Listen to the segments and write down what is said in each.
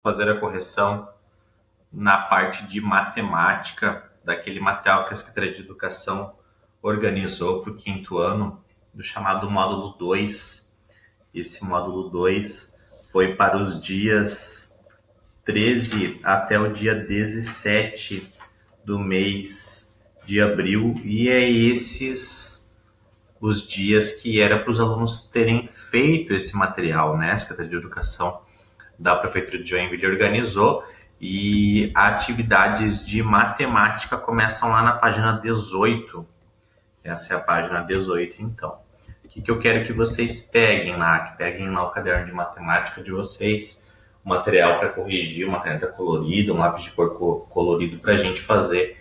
fazer a correção na parte de matemática daquele material que a Secretaria de Educação organizou para o quinto ano, do chamado módulo 2. Esse módulo 2 foi para os dias 13 até o dia 17 do mês de abril, e é esses os dias que era para os alunos terem feito esse material, né? A Secretaria de Educação da Prefeitura de Joinville organizou, e atividades de matemática começam lá na página 18. Essa é a página 18, então. O que eu quero que vocês peguem lá? Que peguem lá o caderno de matemática de vocês, o material para corrigir, uma caneta colorida, um lápis de cor colorido para a gente fazer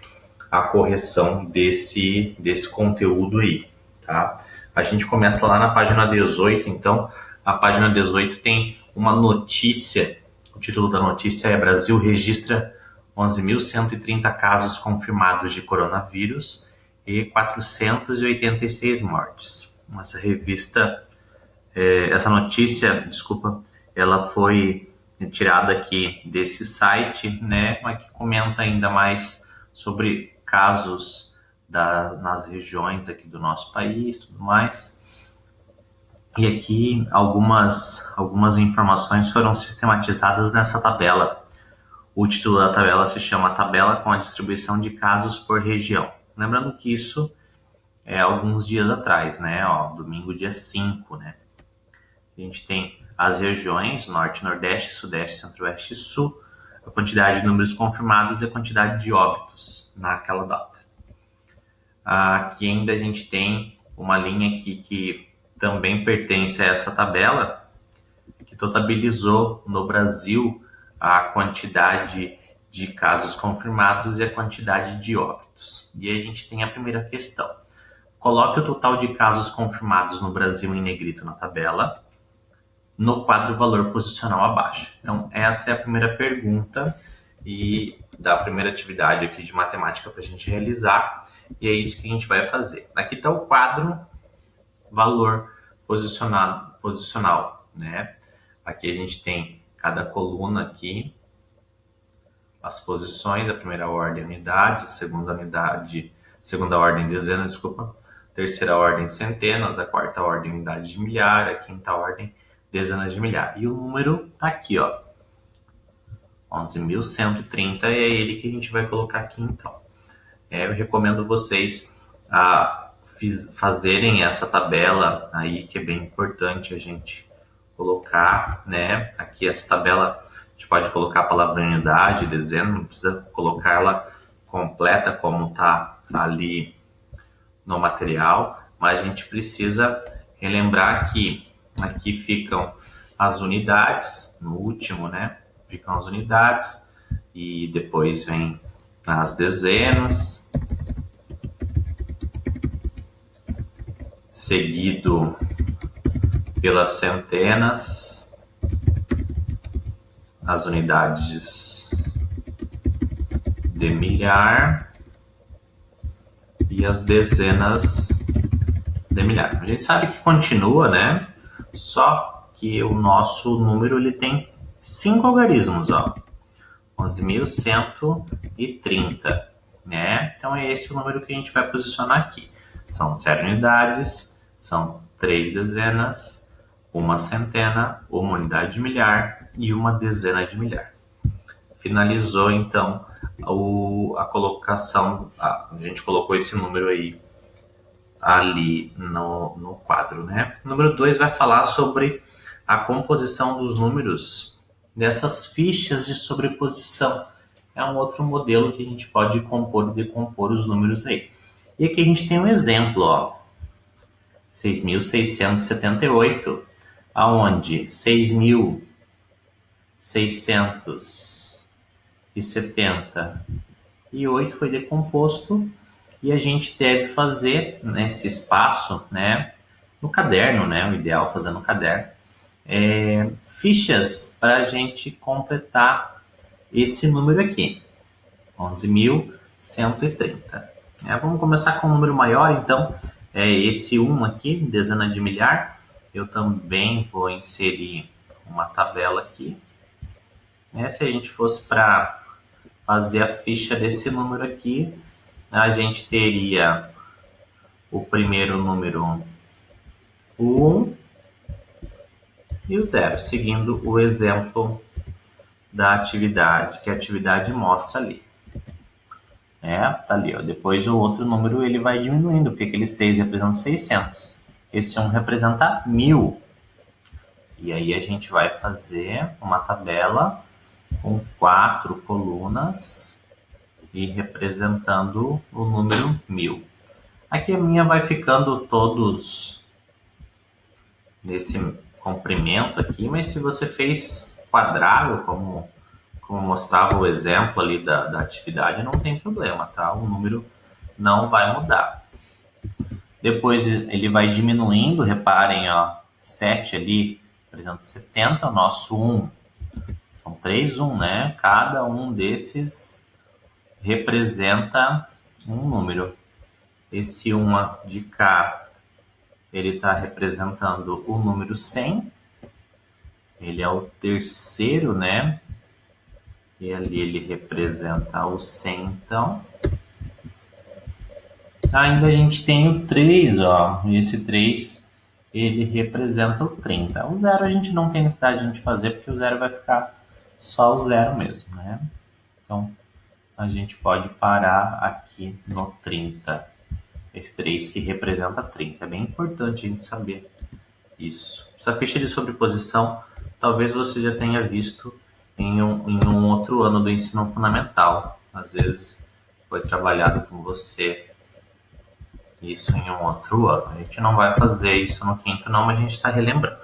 a correção desse conteúdo aí, tá? A gente começa lá na página 18, então. A página 18 tem uma notícia. O título da notícia é: Brasil registra 11.130 casos confirmados de coronavírus e 486 mortes. Essa notícia, desculpa, ela foi tirada aqui desse site, né, mas que comenta ainda mais sobre casos nas regiões aqui do nosso país, tudo mais. E aqui algumas informações foram sistematizadas nessa tabela. O título da tabela se chama Tabela com a distribuição de casos por região. Lembrando que isso é alguns dias atrás, né? Domingo, dia 5, né? A gente tem as regiões Norte, Nordeste, Sudeste, Centro-Oeste e Sul, a quantidade de números confirmados e a quantidade de óbitos naquela data. Aqui ainda a gente tem uma linha aqui que também pertence a essa tabela, que totalizou no Brasil a quantidade de casos confirmados e a quantidade de óbitos. E aí a gente tem a primeira questão. Coloque o total de casos confirmados no Brasil em negrito na tabela, no quadro valor posicional abaixo. Então, essa é a primeira pergunta e da primeira atividade aqui de matemática para a gente realizar, e é isso que a gente vai fazer. Aqui está o quadro valor posicional, né? Aqui a gente tem cada coluna aqui, as posições, a primeira ordem unidades, a segunda ordem dezenas, desculpa, terceira ordem centenas, a quarta ordem unidades de milhar, a quinta ordem dezenas de milhar. E o número tá aqui, ó, 11.130, é ele que a gente vai colocar aqui, então. Eu recomendo vocês fazerem essa tabela aí, que é bem importante a gente colocar, né? Aqui essa tabela, a gente pode colocar a palavra unidade, dezena, não precisa colocar ela completa como tá ali no material, mas a gente precisa relembrar que aqui ficam as unidades, no último, né? Ficam as unidades e depois vem as dezenas, seguido pelas centenas, as unidades de milhar e as dezenas de milhar. A gente sabe que continua, né? Só que o nosso número ele tem 5 algarismos, ó. 11.130, né? Então é esse o número que a gente vai posicionar aqui. São 7 unidades, são 3 dezenas, uma centena, uma unidade de milhar e uma dezena de milhar. Finalizou então a colocação, a gente colocou esse número aí ali no quadro, né? O número 2 vai falar sobre a composição dos números dessas fichas de sobreposição. É um outro modelo que a gente pode compor e decompor os números aí. E aqui a gente tem um exemplo, ó. 6.678, aonde 6.678 foi decomposto, e a gente deve fazer nesse espaço, né, no caderno, né, o ideal é fazer no caderno, fichas para a gente completar esse número aqui, 11.130. Vamos começar com um número maior, então, esse 1 aqui, dezena de milhar. Eu também vou inserir uma tabela aqui. né? Se a gente fosse para fazer a ficha desse número aqui, a gente teria o primeiro número, o 1, e o 0, seguindo o exemplo da atividade, que a atividade mostra ali. Tá ali, ó. Depois o outro número ele vai diminuindo, porque aquele 6 representa 600. Esse 1 representa 1000. E aí a gente vai fazer uma tabela com 4 colunas e representando o número 1000. Aqui a minha vai ficando todos nesse comprimento aqui, mas se você fez quadrado, como mostrava o exemplo ali da atividade, não tem problema, tá? O número não vai mudar. Depois ele vai diminuindo, reparem, ó, 7 ali, por exemplo, 70, o nosso 1. São 3 1, né? Cada um desses representa um número. Esse 1 de cá, ele está representando o número 100. Ele é o terceiro, né? E ali ele representa o 100, então. Ainda a gente tem o 3, ó. E esse 3, ele representa o 30. O 0 a gente não tem necessidade de a gente fazer, porque o 0 vai ficar só o 0 mesmo, né? Então, a gente pode parar aqui no 30. Esse 3 que representa 30. É bem importante a gente saber isso. Essa ficha de sobreposição, talvez você já tenha visto em um outro ano do ensino fundamental. Às vezes foi trabalhado com você isso em um outro ano. A gente não vai fazer isso no quinto não, mas a gente está relembrando.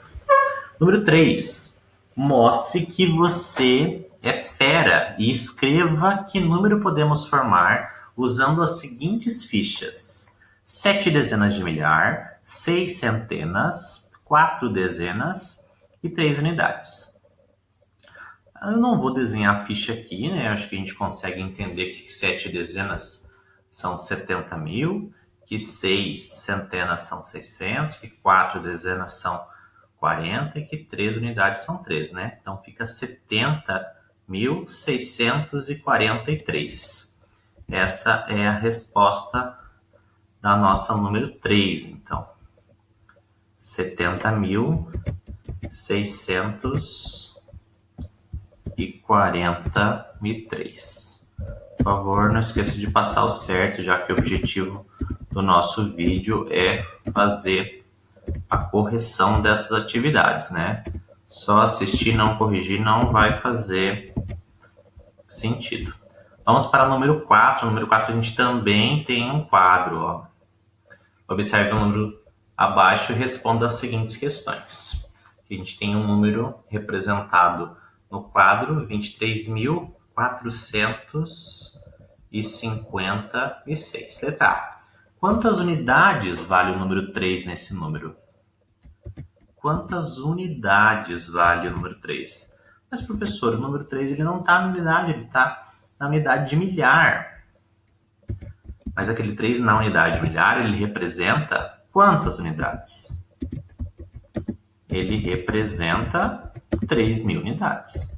Número 3. Mostre que você é fera e escreva que número podemos formar usando as seguintes fichas: 7 dezenas de milhar, 6 centenas, 4 dezenas e 3 unidades. Eu não vou desenhar a ficha aqui, né? Acho que a gente consegue entender que 7 dezenas são 70 mil, que 6 centenas são 600, que 4 dezenas são 40 e que 3 unidades são 3, né? Então fica 70.643. Essa é a resposta da nossa número 3, então. 70.643. Por favor, não esqueça de passar o certo, já que o objetivo do nosso vídeo é fazer a correção dessas atividades, né? Só assistir e não corrigir não vai fazer sentido. Vamos para o número 4. No número 4 a gente também tem um quadro, ó. Observe o número abaixo e responda as seguintes questões. A gente tem um número representado no quadro 23.456. Letra A. Quantas unidades vale o número 3 nesse número? Quantas unidades vale o número 3? Mas, professor, o número 3 ele não está na unidade, ele está na unidade de milhar. Mas aquele 3 na unidade de milhar, ele representa quantas unidades? Ele representa 3.000 unidades.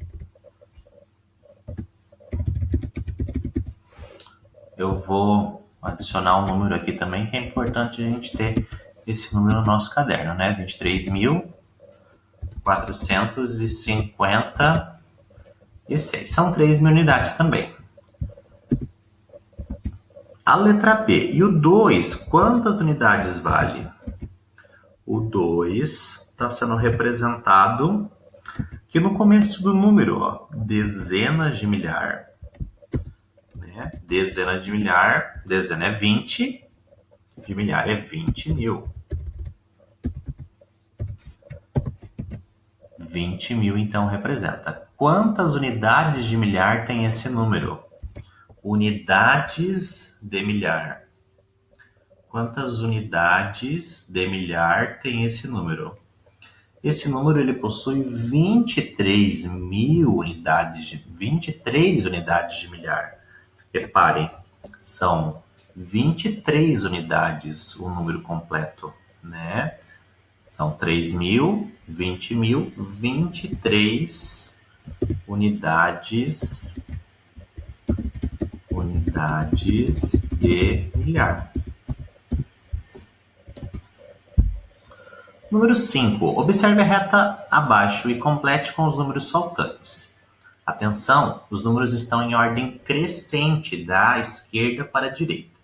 Eu vou adicionar um número aqui também, que é importante a gente ter esse número no nosso caderno, né? 23.456. São 3.000 unidades também. A letra B. E o 2, quantas unidades vale? O 2 está sendo representado aqui no começo do número, ó, dezenas de milhar. Né? Dezena de milhar, dezena é 20, de milhar é 20.000. 20.000, então, representa. Quantas unidades de milhar tem esse número? Unidades de milhar. Quantas unidades de milhar tem esse número? Esse número ele possui 23.000 unidades, 23 unidades de milhar. Reparem, são 23 unidades o número completo, né? São 3.000, 20.000, 23 unidades de milhar. Número 5. Observe a reta abaixo e complete com os números faltantes. Atenção, os números estão em ordem crescente, da esquerda para a direita.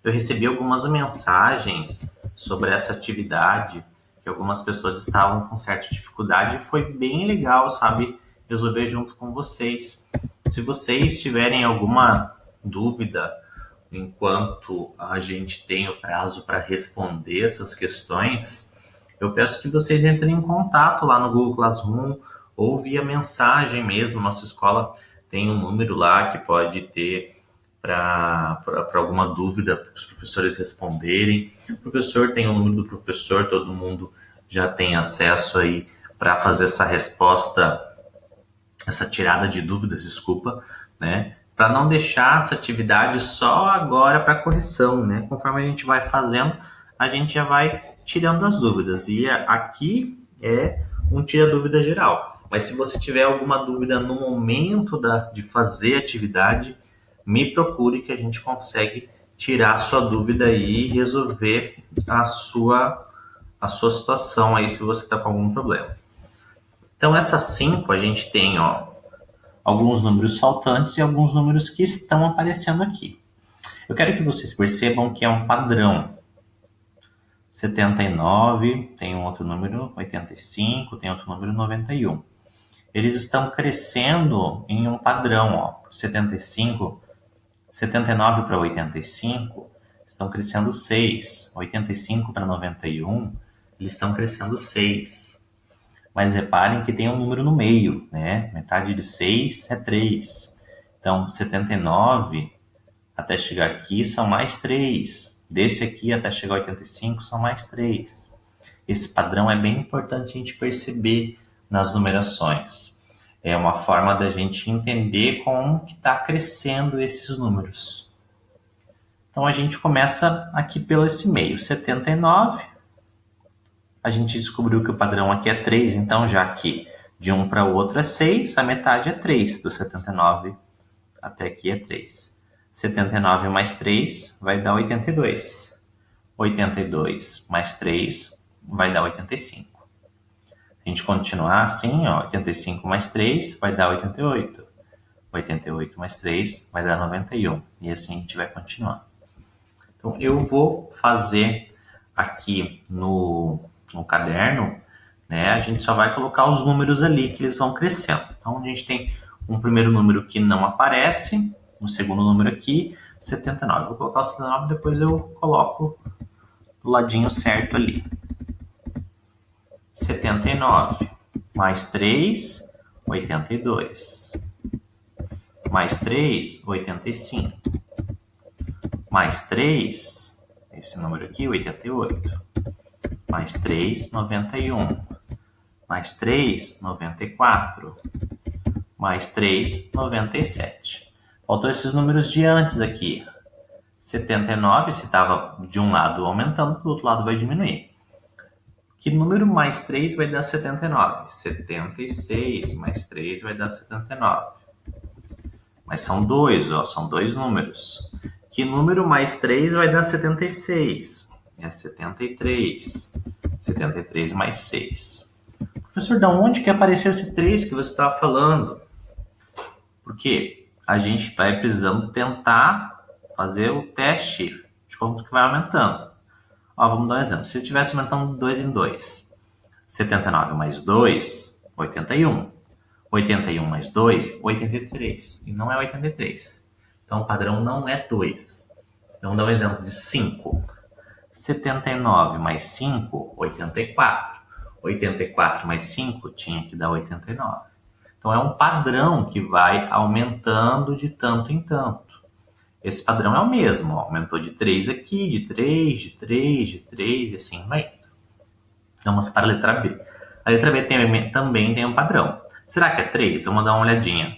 Eu recebi algumas mensagens sobre essa atividade, que algumas pessoas estavam com certa dificuldade, e foi bem legal, sabe, resolver junto com vocês. Se vocês tiverem alguma dúvida, enquanto a gente tem o prazo para responder essas questões, eu peço que vocês entrem em contato lá no Google Classroom ou via mensagem mesmo. Nossa escola tem um número lá que pode ter para alguma dúvida, para os professores responderem. O professor tem o número do professor, todo mundo já tem acesso aí para fazer essa resposta, essa tirada de dúvidas, desculpa, né? Para não deixar essa atividade só agora para correção, né? Conforme a gente vai fazendo, a gente já vai tirando as dúvidas. E aqui é um tira dúvida geral. Mas se você tiver alguma dúvida no momento de fazer a atividade, me procure que a gente consegue tirar a sua dúvida aí e resolver a sua situação aí se você está com algum problema. Então, essas 5 a gente tem, alguns números faltantes e alguns números que estão aparecendo aqui. Eu quero que vocês percebam que é um padrão. 79, tem um outro número, 85, tem outro número, 91. Eles estão crescendo em um padrão, 79 para 85, estão crescendo 6. 85 para 91, eles estão crescendo 6. Mas reparem que tem um número no meio, né? Metade de 6 é 3. Então, 79 até chegar aqui são mais 3. Desse aqui até chegar a 85 são mais 3. Esse padrão é bem importante a gente perceber nas numerações. É uma forma da gente entender como que está crescendo esses números. Então, a gente começa aqui pelo esse meio, 79. A gente descobriu que o padrão aqui é 3, então já que de um para o outro é 6, a metade é 3, do 79 até aqui é 3. 79 mais 3 vai dar 82. 82 mais 3 vai dar 85. A gente continuar assim, 85 mais 3 vai dar 88. 88 mais 3 vai dar 91. E assim a gente vai continuar. Então, eu vou fazer aqui no caderno, né? A gente só vai colocar os números ali que eles vão crescendo. Então, a gente tem um primeiro número que não aparece, um segundo número aqui, 79. Eu vou colocar o 79 e depois eu coloco do ladinho certo ali. 79 mais 3, 82. Mais 3, 85. Mais 3, esse número aqui, 88. Mais 3, 91. Mais 3, 94. Mais 3, 97. Faltou esses números de antes aqui. 79, se estava de um lado aumentando, do outro lado vai diminuir. Que número mais 3 vai dar 79? 76 mais 3 vai dar 79. Mas são dois, são dois números. Que número mais 3 vai dar 76? É 73. 73 mais 6. Professor, de onde que apareceu esse 3 que você estava falando? Porque a gente vai precisando tentar fazer o teste de como que vai aumentando. Vamos dar um exemplo. Se eu estivesse aumentando 2 em 2, 79 mais 2, 81. 81 mais 2, 83. E não é 83. Então, o padrão não é 2. Então, vamos dar um exemplo de 5. 79 mais 5, 84. 84 mais 5 tinha que dar 89. Então, é um padrão que vai aumentando de tanto em tanto. Esse padrão é o mesmo. Aumentou de 3 aqui, de 3, de 3, de 3 e assim vai indo. Vamos para a letra B. A letra B também tem um padrão. Será que é 3? Vamos dar uma olhadinha.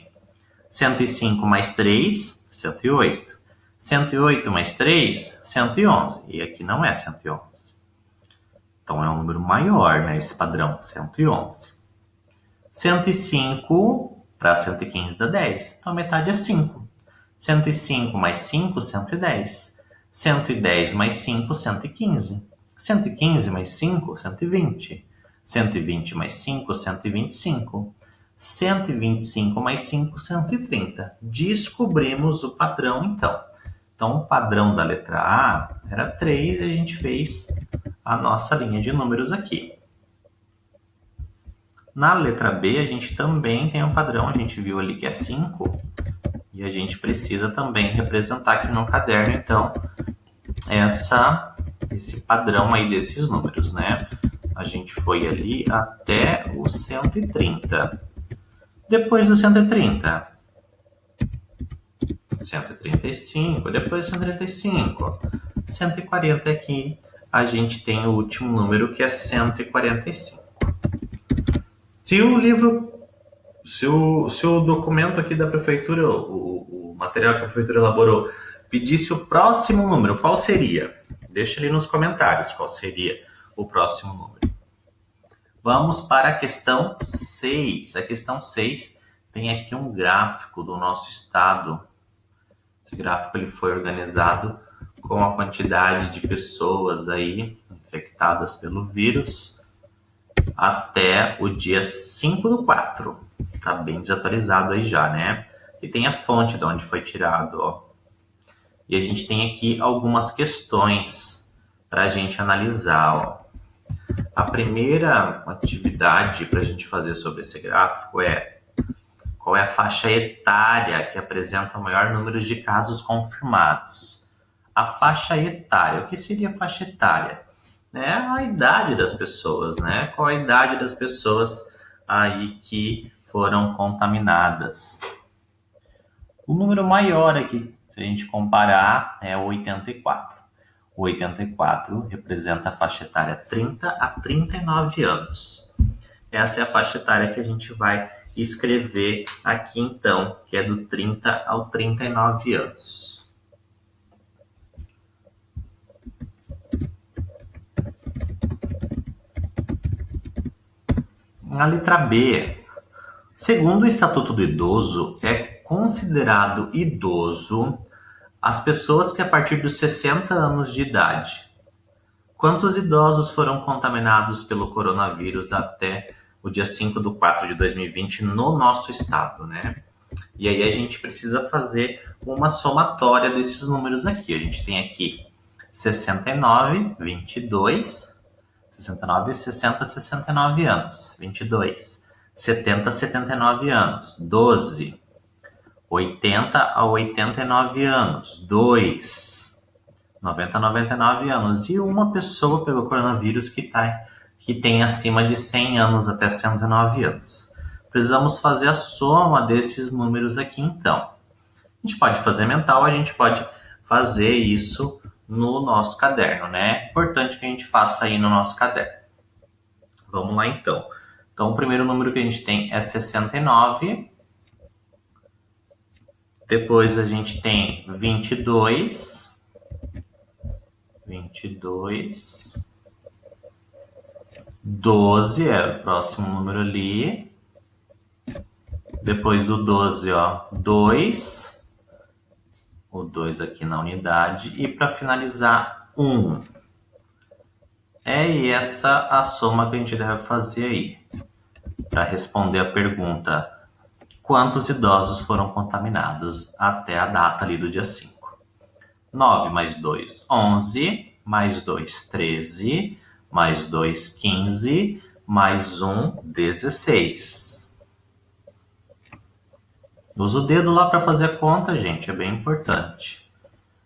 105 mais 3, 108. 108 mais 3, 111. E aqui não é 111. Então é um número maior, né? Esse padrão, 111. 105 para 115 dá 10. Então, a metade é 5. 105 mais 5, 110. 110 mais 5, 115. 115 mais 5, 120. 120 mais 5, 125. 125 mais 5, 130. Descobrimos o padrão, então. Então, o padrão da letra A era 3 e a gente fez a nossa linha de números aqui. Na letra B, a gente também tem um padrão, a gente viu ali que é 5, e a gente precisa também representar aqui no caderno, então, esse padrão aí desses números, né? A gente foi ali até o 130. Depois do 130, 135, depois do 135, 140 aqui, a gente tem o último número que é 145. Se o documento aqui da prefeitura, o material que a prefeitura elaborou, pedisse o próximo número, qual seria? Deixa ali nos comentários qual seria o próximo número. Vamos para a questão 6. A questão 6 tem aqui um gráfico do nosso estado. Esse gráfico ele foi organizado com a quantidade de pessoas aí infectadas pelo vírus até o dia 5/4. Tá bem desatualizado aí já, né? E tem a fonte de onde foi tirado, ó. E a gente tem aqui algumas questões para a gente analisar, ó. A primeira atividade para a gente fazer sobre esse gráfico é: qual é a faixa etária que apresenta o maior número de casos confirmados? A faixa etária, o que seria a faixa etária? É a idade das pessoas, né? Qual a idade das pessoas aí que foram contaminadas? O número maior aqui, se a gente comparar, é o 84. O 84 representa a faixa etária 30 a 39 anos. Essa é a faixa etária que a gente vai escrever aqui então, que é do 30 ao 39 anos. Na letra B, segundo o Estatuto do Idoso, é considerado idoso as pessoas que a partir dos 60 anos de idade. Quantos idosos foram contaminados pelo coronavírus até o dia 5/4 de 2020 no nosso estado, né? E aí a gente precisa fazer uma somatória desses números aqui. A gente tem aqui 69, 22, 69, 60, 69 anos, 22, 70, 79 anos, 12, 80 a 89 anos, 2, 90 a 99 anos, e uma pessoa pelo coronavírus que tem acima de 100 anos até 109 anos. Precisamos fazer a soma desses números aqui, então. A gente pode fazer mental, a gente pode fazer isso no nosso caderno, né? É importante que a gente faça aí no nosso caderno. Vamos lá, então. Então, o primeiro número que a gente tem é 69. Depois a gente tem 22. 22. 12 é o próximo número ali. Depois do 12, ó, 2. O 2 aqui na unidade. E para finalizar, 1. É essa a soma que a gente deve fazer aí. Para responder a pergunta: quantos idosos foram contaminados até a data ali do dia 5? 9 mais 2, 11. Mais 2, 13. Mais 2, 15. Mais 1, 16. Usa o dedo lá para fazer a conta, gente, é bem importante.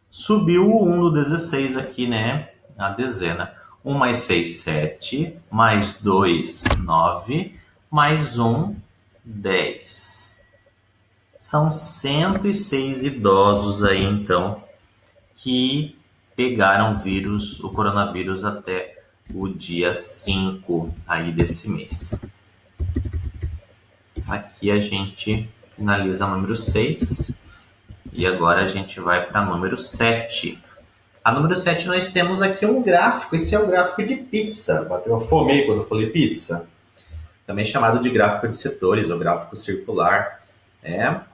Subiu o 1 do 16 aqui, né? A dezena. 1 mais 6, 7. Mais 2, 9. Mais 1, 10. São 106 idosos aí, então, que pegaram o coronavírus até o dia 5 aí desse mês. Aqui a gente finaliza o número 6 e agora a gente vai para número 7. A número 7 nós temos aqui um gráfico, esse é o gráfico de pizza. Bateu uma fome aí quando eu falei pizza. também chamado de gráfico de setores ou gráfico circular.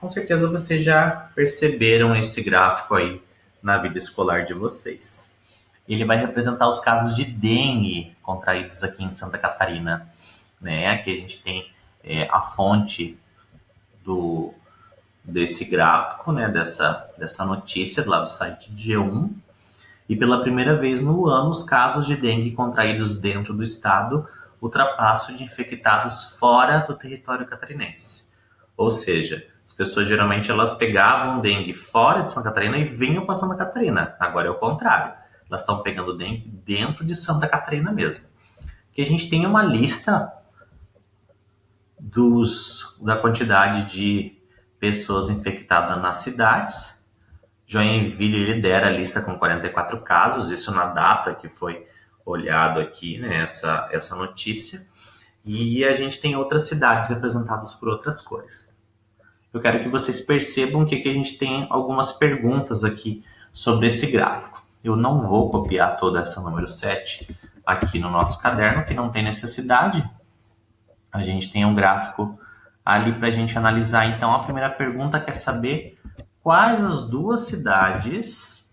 Com certeza vocês já perceberam esse gráfico aí na vida escolar de vocês. Ele vai representar os casos de dengue contraídos aqui em Santa Catarina, né? Aqui a gente tem a fonte desse gráfico, né? Dessa notícia lá do site G1. E pela primeira vez no ano, os casos de dengue contraídos dentro do estado ultrapassam de infectados fora do território catarinense. Ou seja, as pessoas geralmente elas pegavam dengue fora de Santa Catarina e vinham para Santa Catarina. Agora é o contrário. Elas estão pegando dengue dentro de Santa Catarina mesmo. Que a gente tem uma lista da quantidade de pessoas infectadas nas cidades. Joinville lidera a lista com 44 casos, isso na data que foi olhado aqui, né, essa notícia. E a gente tem outras cidades representadas por outras cores. Eu quero que vocês percebam que aqui a gente tem algumas perguntas aqui sobre esse gráfico. Eu não vou copiar toda essa número 7 aqui no nosso caderno, que não tem necessidade. A gente tem um gráfico ali para a gente analisar. Então, a primeira pergunta quer saber quais as duas cidades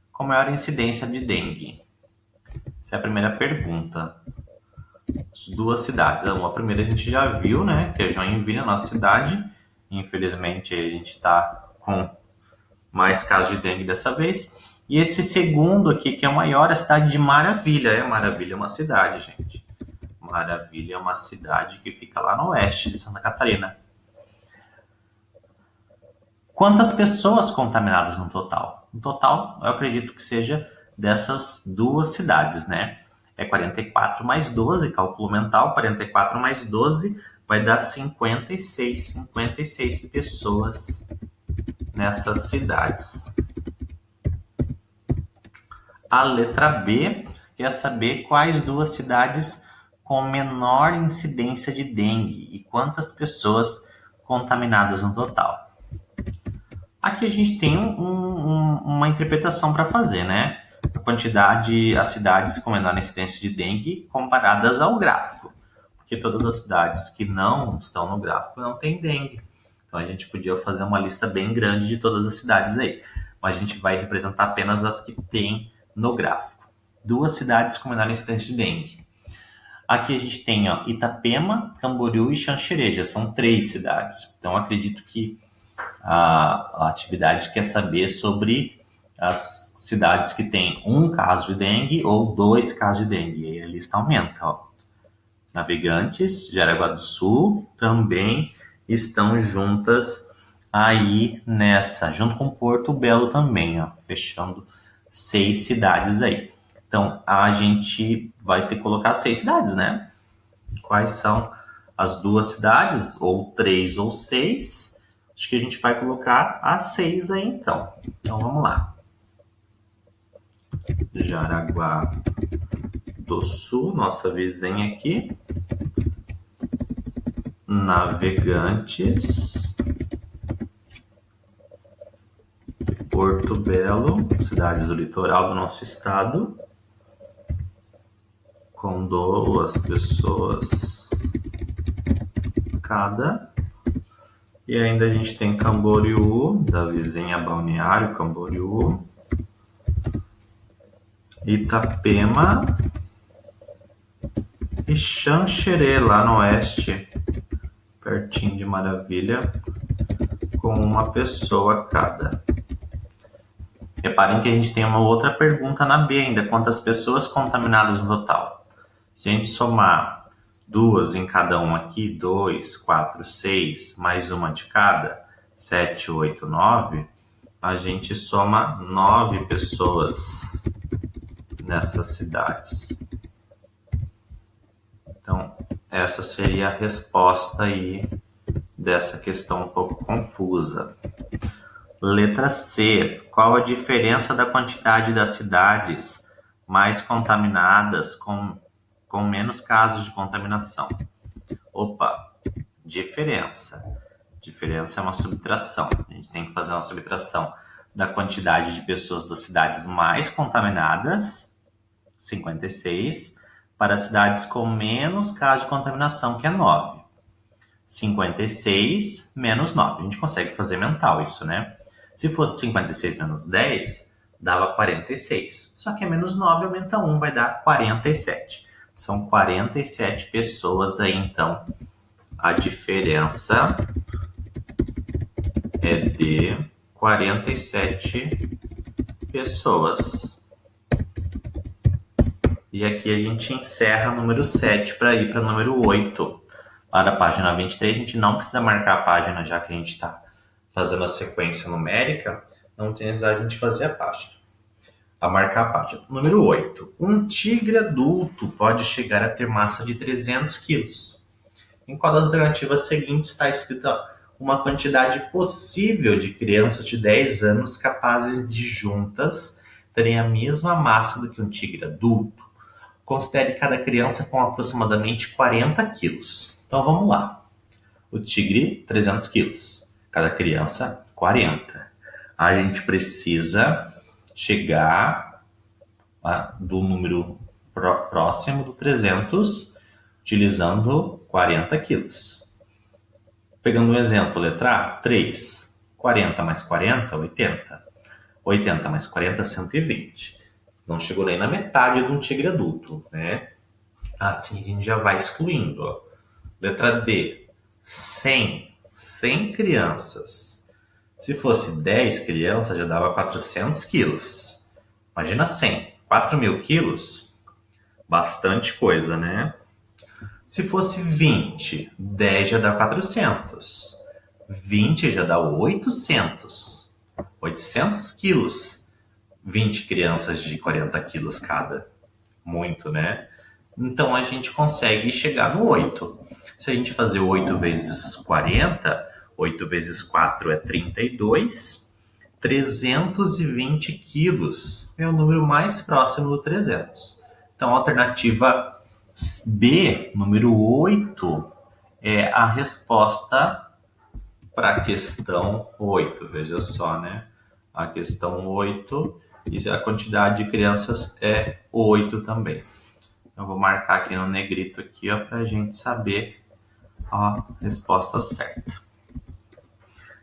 com maior incidência de dengue. Essa é a primeira pergunta. As duas cidades. A primeira a gente já viu, né? Que é Joinville, a nossa cidade. Infelizmente, a gente está com mais casos de dengue dessa vez. E esse segundo aqui, que é o maior, é a cidade de Maravilha. Maravilha é uma cidade, gente. Maravilha é uma cidade que fica lá no oeste de Santa Catarina. Quantas pessoas contaminadas no total? No total, eu acredito que seja dessas duas cidades, né? É 44 mais 12, cálculo mental, 44 mais 12 vai dar 56 pessoas nessas cidades. A letra B quer saber quais duas cidades com menor incidência de dengue e quantas pessoas contaminadas no total. Aqui a gente tem uma interpretação para fazer, né? A quantidade, as cidades com menor incidência de dengue comparadas ao gráfico. Porque todas as cidades que não estão no gráfico não têm dengue. Então a gente podia fazer uma lista bem grande de todas as cidades aí. Mas a gente vai representar apenas as que tem no gráfico. Duas cidades com menor incidência de dengue. Aqui a gente tem Itapema, Camboriú e Xanxerê. São 3 cidades. Então acredito que a atividade quer saber sobre as cidades que têm um caso de dengue ou 2 casos de dengue. E aí a lista aumenta. Navegantes, Jaraguá do Sul também estão juntas aí nessa, junto com Porto Belo também, fechando 6 cidades aí. Então a gente vai ter que colocar 6 cidades, né? Quais são as 2 cidades, ou 3 ou 6? Acho que a gente vai colocar as 6 aí, então. Então, vamos lá. Jaraguá do Sul, nossa vizinha aqui. Navegantes. Porto Belo, cidades do litoral do nosso estado. Com 2 pessoas cada. E ainda a gente tem Camboriú, da vizinha Balneário Camboriú, Itapema e Xanxerê, lá no oeste, pertinho de Maravilha, com 1 pessoa cada. Reparem que a gente tem uma outra pergunta na B ainda, quantas pessoas contaminadas no total? Se a gente somar 2 em cada um aqui, 2, 4, 6, mais 1 de cada, 7, 8, 9, a gente soma 9 pessoas nessas cidades. Então, essa seria a resposta aí dessa questão um pouco confusa. Letra C. Qual a diferença da quantidade das cidades mais contaminadas com menos casos de contaminação? Opa, diferença. Diferença é uma subtração. A gente tem que fazer uma subtração da quantidade de pessoas das cidades mais contaminadas, 56, para cidades com menos casos de contaminação, que é 9. 56 menos 9. A gente consegue fazer mental isso, né? Se fosse 56 menos 10, dava 46. Só que é menos 9, aumenta 1, vai dar 47. São 47 pessoas aí, então. A diferença é de 47 pessoas. E aqui a gente encerra o número 7 para ir para o número 8. Lá da página 23, a gente não precisa marcar a página, já que a gente está fazendo a sequência numérica, não tem necessidade de fazer a página. A marcar a página. Número 8. Um tigre adulto pode chegar a ter massa de 300 quilos. Em qual das alternativas seguintes está escrita uma quantidade possível de crianças de 10 anos capazes de juntas terem a mesma massa do que um tigre adulto? Considere cada criança com aproximadamente 40 quilos. Então vamos lá. O tigre, 300 quilos. Cada criança, 40. A gente precisa chegar do número próximo do 300, utilizando 40 quilos. Pegando um exemplo, letra A, 3. 40 mais 40, 80. 80 mais 40, 120. Não chegou nem na metade de um tigre adulto, né? Assim a gente já vai excluindo. Ó. Letra D, 100. 100 crianças. Se fosse 10 crianças, já dava 400 quilos. Imagina 100. 4.000 quilos? Bastante coisa, né? Se fosse 20, 10 já dá 400. 20 já dá 800. 800 quilos. 20 crianças de 40 quilos cada. Muito, né? Então a gente consegue chegar no 8. Se a gente fazer 8 vezes 40, 8 vezes 4 é 32. 320 quilos é o número mais próximo do 300. Então a alternativa B, número 8, é a resposta para a questão 8. Veja só, né? A questão 8, e a quantidade de crianças é 8 também. Eu vou marcar aqui no negrito aqui, ó, para a gente saber a resposta certa.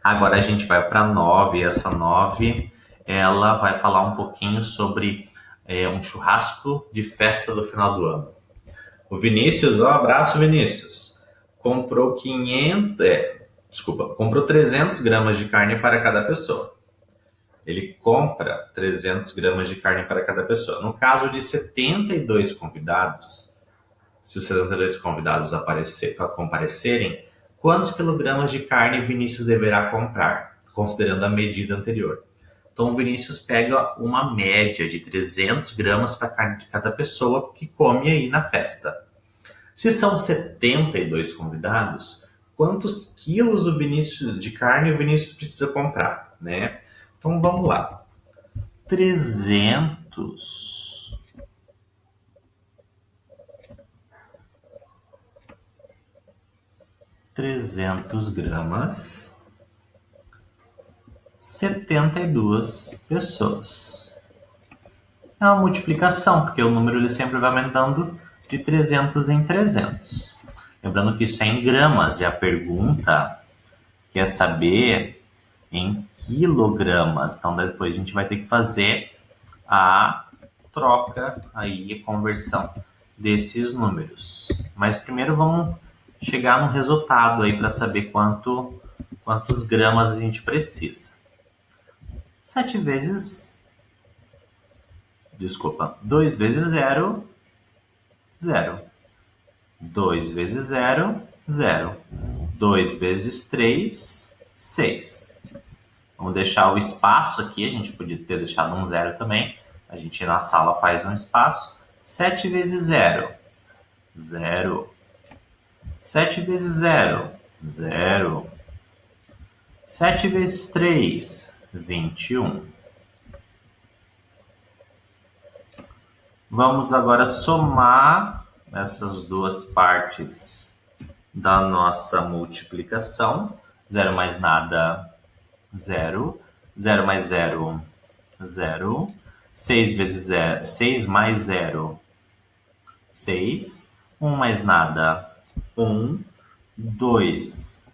Agora a gente vai para 9, e essa 9, ela vai falar um pouquinho sobre um churrasco de festa do final do ano. O Vinícius, abraço Vinícius, comprou 300 gramas de carne para cada pessoa. Ele compra 300 gramas de carne para cada pessoa. No caso de 72 convidados, se os 72 convidados comparecerem, quantos quilogramas de carne Vinícius deverá comprar, considerando a medida anterior? Então, o Vinícius pega uma média de 300 gramas para carne de cada pessoa que come aí na festa. Se são 72 convidados, quantos quilos de carne o Vinícius precisa comprar, né? Então, vamos lá. 300 gramas, 72 pessoas. É uma multiplicação, porque o número ele sempre vai aumentando de 300 em 300. Lembrando que isso é em gramas, e a pergunta quer saber em quilogramas. Então, depois a gente vai ter que fazer a troca, aí, a conversão desses números. Mas primeiro vamos chegar no resultado aí para saber quantos gramas a gente precisa. 2 vezes 0, 0. 2 vezes 0, 0. 2 vezes 3, 6. Vamos deixar o espaço aqui, a gente podia ter deixado um 0 também. A gente na sala faz um espaço. 7 vezes 0, 0. 7 vezes 0, 0. 7 vezes 3, 21. Vamos agora somar essas duas partes da nossa multiplicação. 0 mais nada, 0. 0 mais 0, 0. 6 vezes 0, 6 mais 0, 6. 1 mais nada, 1. 2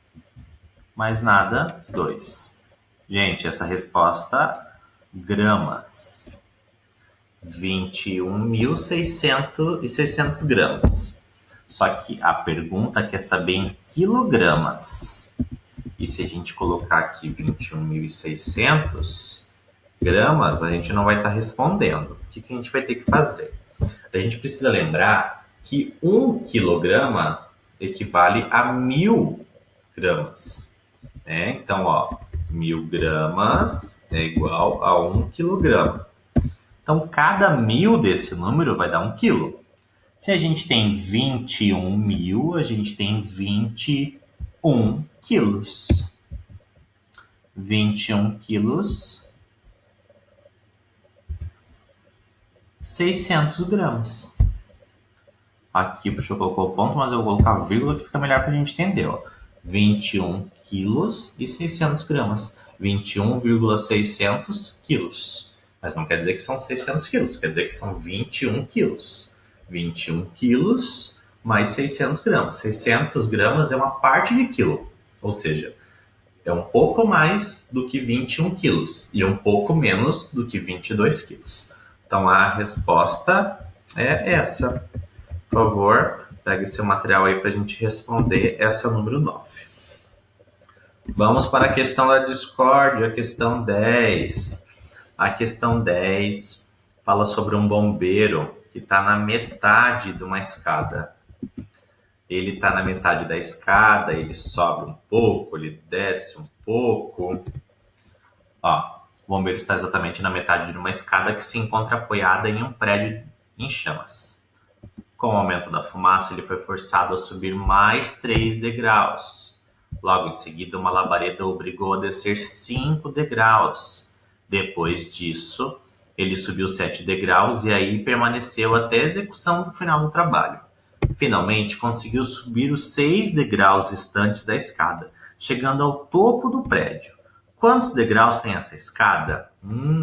mais nada, 2. Gente, essa resposta, gramas. 21.600 gramas. Só que a pergunta quer saber em quilogramas. E se a gente colocar aqui 21.600 gramas, a gente não vai estar respondendo. O que a gente vai ter que fazer? A gente precisa lembrar que 1 quilograma equivale a 1.000 gramas. Né? Então, 1.000 gramas é igual a 1 quilograma. Então, cada 1.000 desse número vai dar 1 quilo. Se a gente tem 21.000, a gente tem 21 quilos. 21 quilos, 600 gramas. Aqui o professor colocou o ponto, mas eu vou colocar a vírgula que fica melhor para a gente entender. 21 quilos e 600 gramas. 21,600 quilos. Mas não quer dizer que são 600 quilos, quer dizer que são 21 quilos. 21 quilos mais 600 gramas. 600 gramas é uma parte de quilo, ou seja, é um pouco mais do que 21 quilos e um pouco menos do que 22 quilos. Então a resposta é essa. Por favor, pegue seu material aí para a gente responder essa número 9. Vamos para a questão da discórdia, a questão 10. A questão 10 fala sobre um bombeiro que está na metade de uma escada. Ele está na metade da escada, ele sobe um pouco, ele desce um pouco. O bombeiro está exatamente na metade de uma escada que se encontra apoiada em um prédio em chamas. Com o aumento da fumaça, ele foi forçado a subir mais 3 degraus. Logo em seguida, uma labareda o obrigou a descer 5 degraus. Depois disso, ele subiu 7 degraus e aí permaneceu até a execução do final do trabalho. Finalmente, conseguiu subir os 6 degraus restantes da escada, chegando ao topo do prédio. Quantos degraus tem essa escada?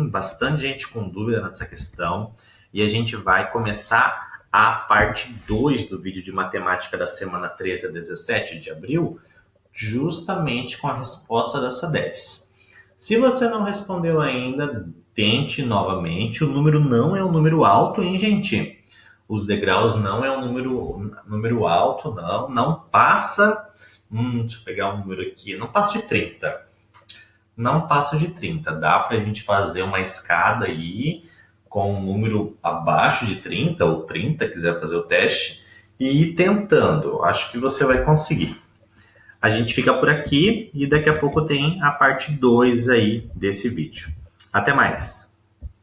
Bastante gente com dúvida nessa questão. E a gente vai começar a parte 2 do vídeo de matemática da semana 13 a 17 de abril, justamente com a resposta dessa 10. Se você não respondeu ainda, tente novamente. O número não é um número alto, hein, gente? Os degraus não é um número alto, não passa... deixa eu pegar um número aqui. Não passa de 30. Não passa de 30. Dá pra gente fazer uma escada aí com um número abaixo de 30 ou 30, quiser fazer o teste, e ir tentando. Acho que você vai conseguir. A gente fica por aqui e daqui a pouco tem a parte 2 aí desse vídeo. Até mais!